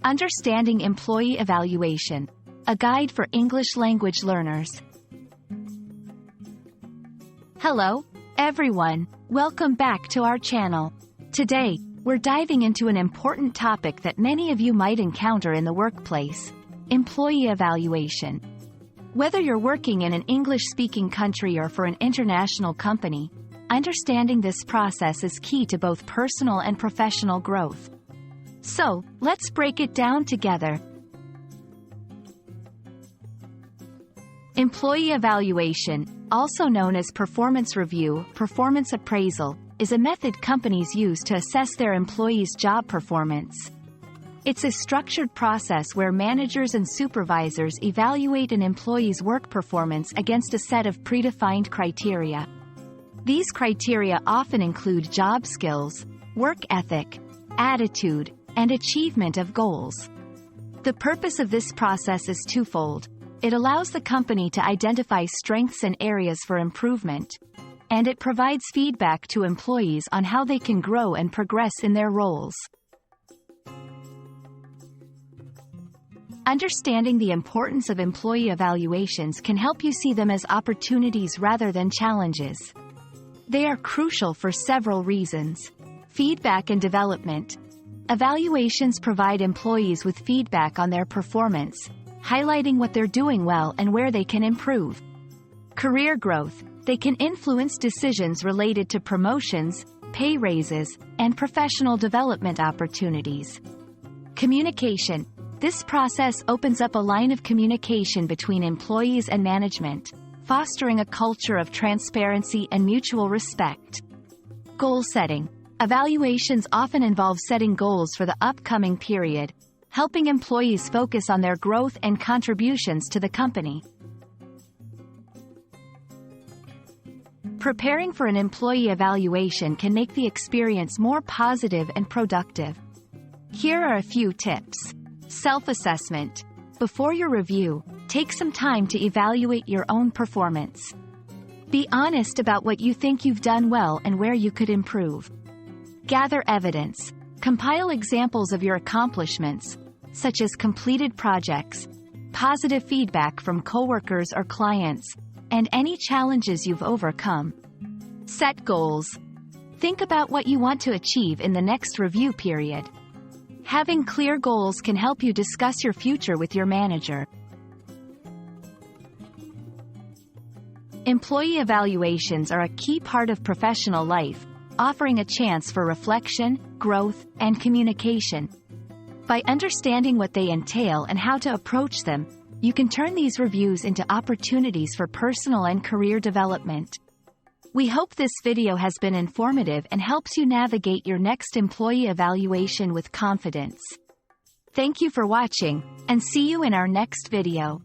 Understanding Employee Evaluation, a guide for English language learners. Hello, everyone. Welcome back to our channel. Today, we're diving into an important topic that many of you might encounter in the workplace: employee evaluation. Whether you're working in an English-speaking country or for an international company, understanding this process is key to both personal and professional growth. So, let's break it down together. Employee evaluation, also known as performance review, performance appraisal, is a method companies use to assess their employees' job performance. It's a structured process where managers and supervisors evaluate an employee's work performance against a set of predefined criteria. These criteria often include job skills, work ethic, attitude, and achievement of goals. The purpose of this process is twofold. It allows the company to identify strengths and areas for improvement, and it provides feedback to employees on how they can grow and progress in their roles. Understanding the importance of employee evaluations can help you see them as opportunities rather than challenges. They are crucial for several reasons. Feedback and development. Evaluations provide employees with feedback on their performance, highlighting what they're doing well and where they can improve. Career growth. They can influence decisions related to promotions, pay raises, and professional development opportunities. Communication. This process opens up a line of communication between employees and management, fostering a culture of transparency and mutual respect. Goal setting. Evaluations often involve setting goals for the upcoming period, helping employees focus on their growth and contributions to the company. Preparing for an employee evaluation can make the experience more positive and productive. Here are a few tips. Self-assessment. Before your review, take some time to evaluate your own performance. Be honest about what you think you've done well and where you could improve. Gather evidence. Compile examples of your accomplishments, such as completed projects, positive feedback from coworkers or clients, and any challenges you've overcome. Set goals. Think about what you want to achieve in the next review period. Having clear goals can help you discuss your future with your manager. Employee evaluations are a key part of professional life, offering a chance for reflection, growth, and communication. By understanding what they entail and how to approach them, you can turn these reviews into opportunities for personal and career development. We hope this video has been informative and helps you navigate your next employee evaluation with confidence. Thank you for watching, and see you in our next video.